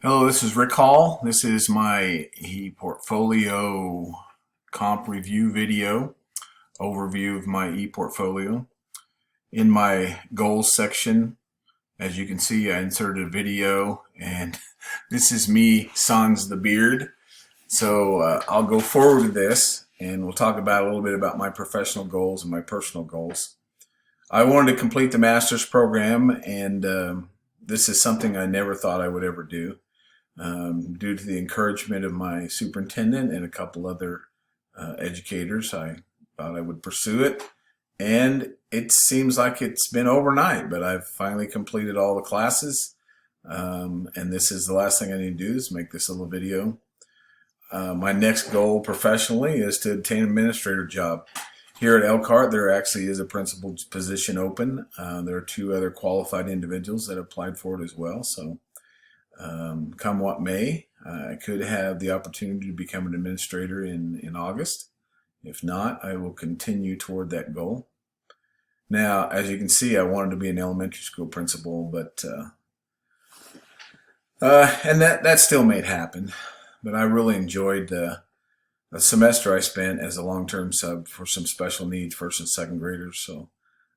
Hello, this is Rick Hall. This is my ePortfolio comp review video, overview of my ePortfolio. In my goals section, as you can see, I inserted a video, and this is me sans the beard. So I'll go forward with this, and we'll talk about a little bit about my professional goals and my personal goals. I wanted to complete the master's program, and this is something I never thought I would ever do. Due to the encouragement of my superintendent and a couple other educators, I thought I would pursue it. And it seems like it's been overnight, but I've finally completed all the classes. And this is the last thing I need to do is make this little video. My next goal professionally is to obtain an administrator job. Here at Elkhart, there actually is a principal position open. There are two other qualified individuals that applied for it as well. So come what may, I could have the opportunity to become an administrator in August. If not, I will continue toward that goal. Now, as you can see, I wanted to be an elementary school principal, but and that still may happen. But I really enjoyed the semester I spent as a long-term sub for some special needs first and second graders. So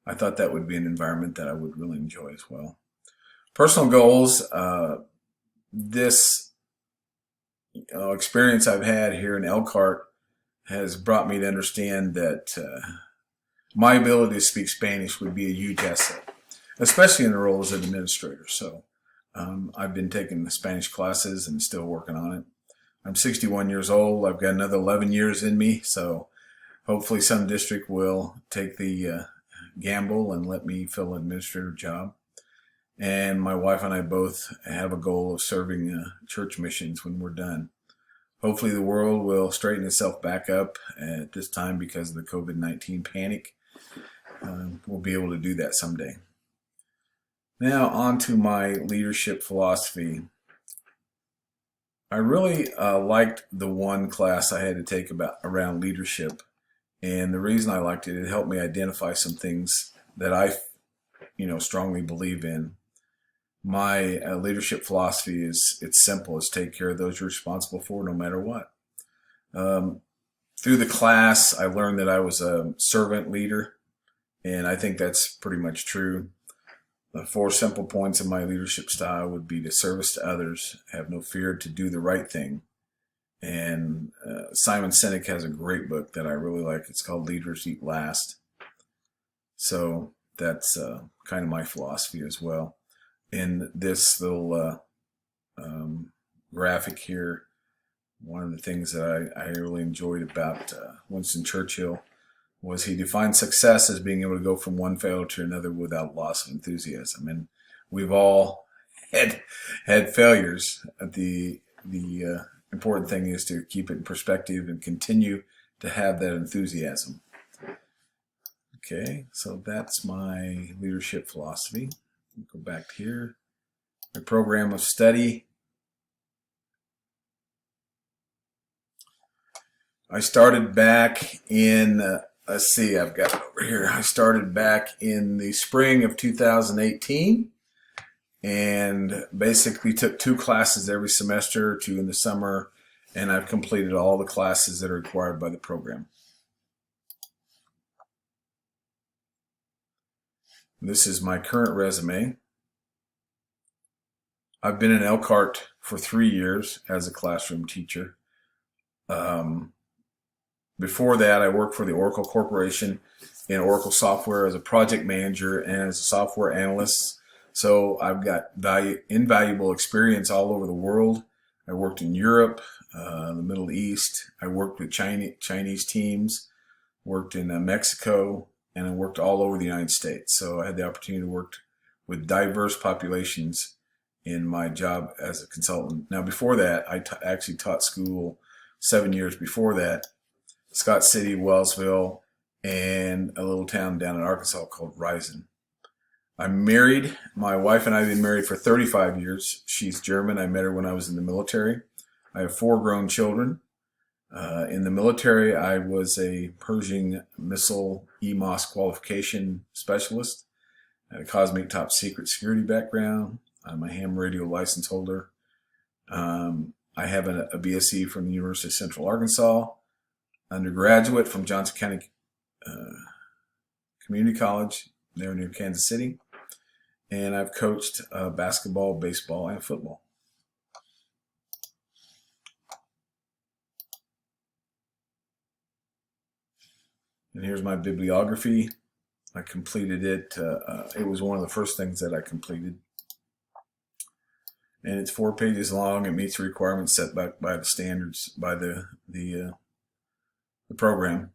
I thought that would be an environment that I would really enjoy as well. Personal goals. This experience I've had here in Elkhart has brought me to understand that my ability to speak Spanish would be a huge asset, especially in the role as an administrator. So I've been taking the Spanish classes and still working on it. I'm 61 years old. I've got another 11 years in me, so hopefully some district will take the gamble and let me fill an administrator job. And my wife and I both have a goal of serving church missions when we're done. Hopefully the world will straighten itself back up at this time because of the COVID-19 panic. We'll be able to do that someday. Now on to my leadership philosophy. I really liked the one class I had to take around leadership. And the reason I liked it, it helped me identify some things that I strongly believe in. My leadership philosophy it's simple. It's take care of those you're responsible for no matter what. Through the class, I learned that I was a servant leader, and I think that's pretty much true. The 4 simple points of my leadership style would be to service to others, have no fear to do the right thing. And Simon Sinek has a great book that I really like. It's called Leaders Eat Last. So that's kind of my philosophy as well. In this little graphic here, one of the things that I really enjoyed about Winston Churchill was he defined success as being able to go from one failure to another without loss of enthusiasm. And we've all had failures. The important thing is to keep it in perspective and continue to have that enthusiasm. Okay, so that's my leadership philosophy. Go back here. My program of study. I started back in, let's see, I've got it over here. I started back in the spring of 2018 and basically took 2 classes every semester, 2 in the summer, and I've completed all the classes that are required by the program. This is my current resume. I've been in Elkhart for 3 years as a classroom teacher. Before that, I worked for the Oracle Corporation in Oracle software as a project manager and as a software analyst. So I've got invaluable experience all over the world. I worked in Europe, the Middle East. I worked with Chinese teams, worked in Mexico, and I worked all over the United States. So I had the opportunity to work with diverse populations in my job as a consultant. Now, before that, I actually taught school 7 years before that, Scott City, Wellsville, and a little town down in Arkansas called Risen. I'm married. My wife and I have been married for 35 years. She's German. I met her when I was in the military. I have 4 grown children. In the military, I was a Pershing missile EMOS qualification specialist. I had a cosmic top secret security background. I'm a ham radio license holder. I have a BSc from the University of Central Arkansas, undergraduate from Johnson County Community College there near Kansas City, and I've coached basketball, baseball, and football. And here's my bibliography. I completed it. It was one of the first things that I completed. And it's 4 pages long. It meets the requirements set by the standards, by the program.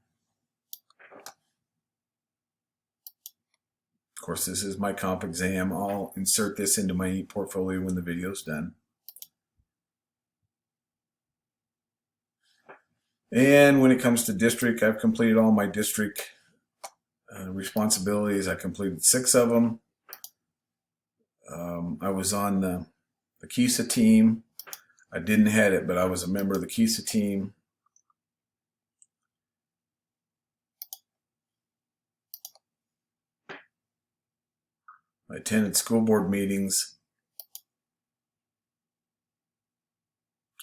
Of course, this is my comp exam. I'll insert this into my ePortfolio when the video's done. And when it comes to district, I've completed all my district responsibilities. I completed 6 of them. I was on the KISA team. I didn't head it, but I was a member of the KISA team. I attended school board meetings,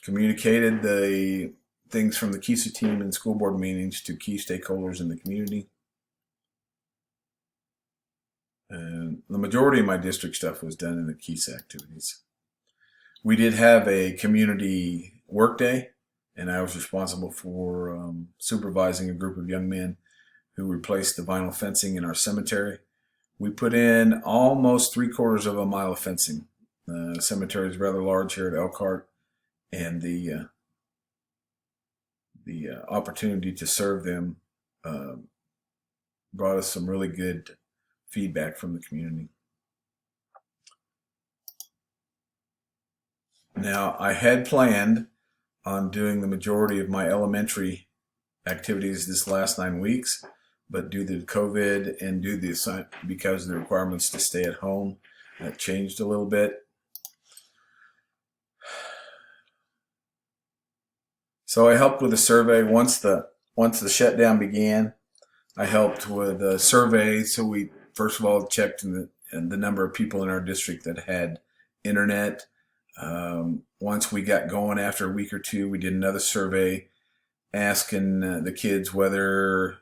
communicated the things from the KISA team and school board meetings to key stakeholders in the community. And the majority of my district stuff was done in the KISA activities. We did have a community work day, and I was responsible for supervising a group of young men who replaced the vinyl fencing in our cemetery. We put in almost 3/4 of a mile of fencing. The cemetery is rather large here at Elkhart, and the opportunity to serve them brought us some really good feedback from the community. Now, I had planned on doing the majority of my elementary activities this last 9 weeks, but due to COVID and because of the requirements to stay at home, that changed a little bit. So I helped with a survey once the shutdown began. I helped with a survey. So we first of all checked the number of people in our district that had internet. Once we got going after a week or two, we did another survey asking the kids whether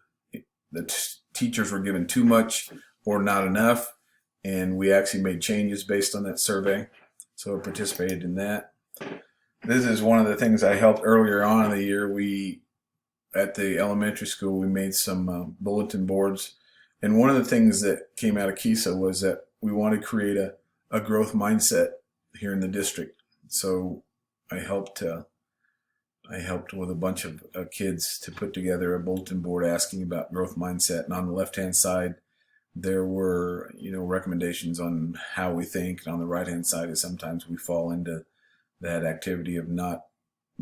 the teachers were given too much or not enough. And we actually made changes based on that survey. So I participated in that. This is one of the things I helped earlier on in the year. At the elementary school, we made some bulletin boards. And one of the things that came out of KISA was that we wanted to create a growth mindset here in the district. So I helped with a bunch of kids to put together a bulletin board asking about growth mindset. And on the left-hand side, there were, recommendations on how we think. And on the right-hand side is sometimes we fall into that activity of not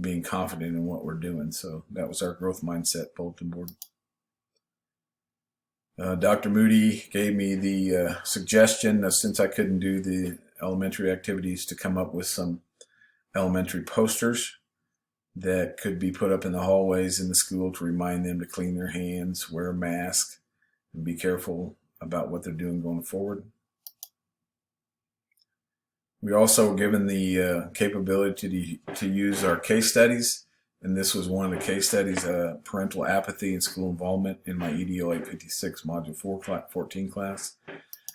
being confident in what we're doing. So that was our growth mindset bulletin board. Dr. Moody gave me the suggestion, since I couldn't do the elementary activities, to come up with some elementary posters that could be put up in the hallways in the school to remind them to clean their hands, wear a mask, and be careful about what they're doing going forward. We also were given the capability to use our case studies, and this was one of the case studies, parental apathy and school involvement, in my EDO 856 Module 14 class,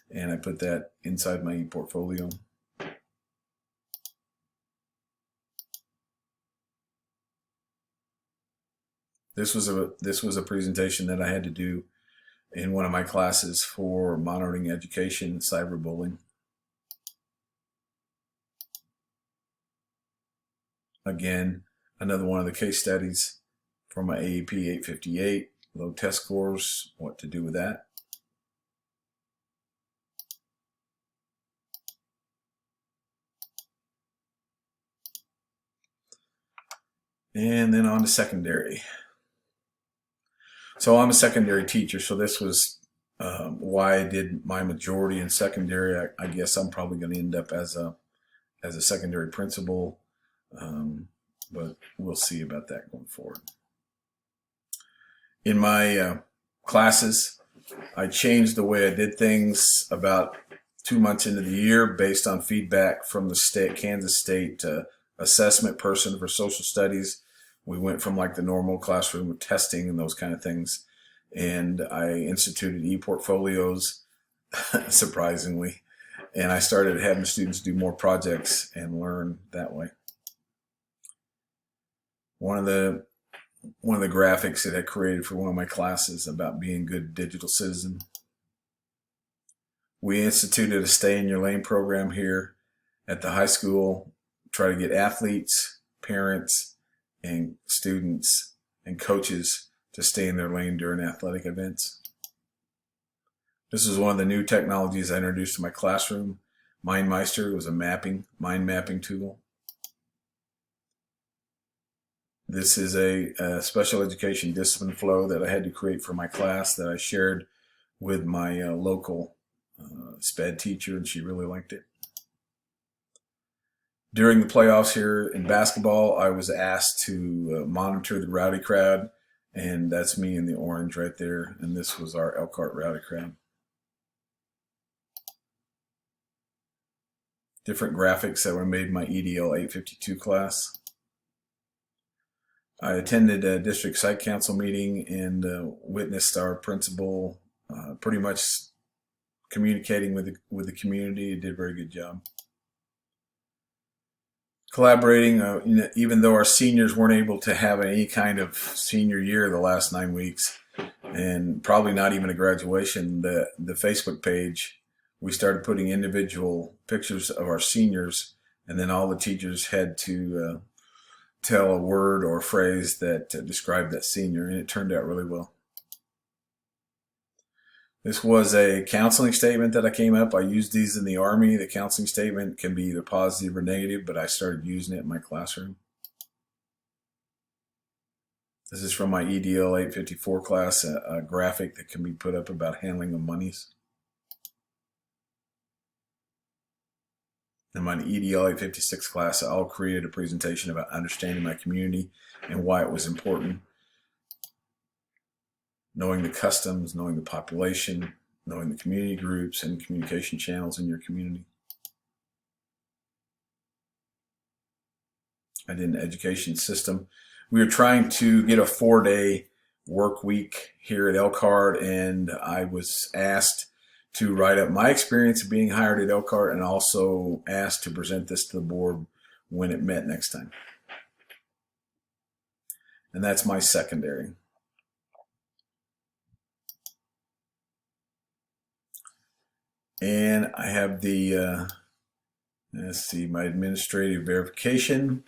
and I put that inside my ePortfolio. This was a presentation that I had to do in one of my classes for monitoring education and cyberbullying. Again, another one of the case studies for my AEP 858, low test scores, what to do with that. And then on to secondary. So I'm a secondary teacher, so this was why I did my majority in secondary. I guess I'm probably going to end up as a secondary principal. But we'll see about that going forward. In my classes, I changed the way I did things about 2 months into the year based on feedback from the Kansas State assessment person for social studies. We went from like the normal classroom with testing and those kind of things. And I instituted e-portfolios, surprisingly. And I started having students do more projects and learn that way. One of the graphics that I created for one of my classes about being a good digital citizen. We instituted a Stay in Your Lane program here at the high school, try to get athletes, parents, and students and coaches to stay in their lane during athletic events. This is one of the new technologies I introduced to my classroom. MindMeister was a mind mapping tool. This is a special education discipline flow that I had to create for my class that I shared with my local SPED teacher, and she really liked it. During the playoffs here in basketball, I was asked to monitor the rowdy crowd, and that's me in the orange right there, and this was our Elkhart rowdy crowd. Different graphics that were made in my EDL 852 class. I attended a district site council meeting and witnessed our principal pretty much communicating with the community. He did a very good job. Collaborating, even though our seniors weren't able to have any kind of senior year the last 9 weeks, and probably not even a graduation, the Facebook page, we started putting individual pictures of our seniors, and then all the teachers had to tell a word or a phrase that described that senior, and it turned out really well. This was a counseling statement that I came up. I used these in the Army. The counseling statement can be either positive or negative, but I started using it in my classroom. This is from my EDL 854 class, a graphic that can be put up about handling of monies. In my EDL 856 class, I all created a presentation about understanding my community and why it was important. Knowing the customs, knowing the population, knowing the community groups and communication channels in your community. I did an education system. We were trying to get a 4-day work week here at Elkhart, and I was asked to write up my experience of being hired at Elkhart and also asked to present this to the board when it met next time. And that's my secondary. And I have the, let's see, my administrative verification.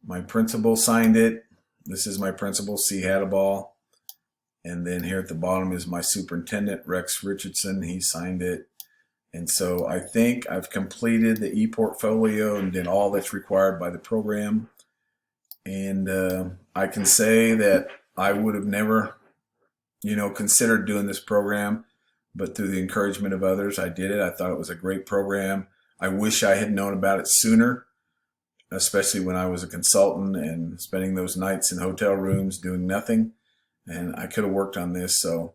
My principal signed it. This is my principal, C. Hadaball. And then here at the bottom is my superintendent, Rex Richardson. He signed it. And so I think I've completed the e-portfolio and did all that's required by the program. And I can say that I would have never, considered doing this program, but through the encouragement of others, I did it. I thought it was a great program. I wish I had known about it sooner, especially when I was a consultant and spending those nights in hotel rooms doing nothing. And I could have worked on this. So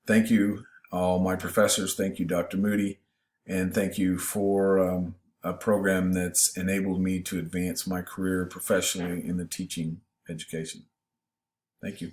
thank you, all my professors. Thank you, Dr. Moody. And thank you for a program that's enabled me to advance my career professionally in the teaching education. Thank you.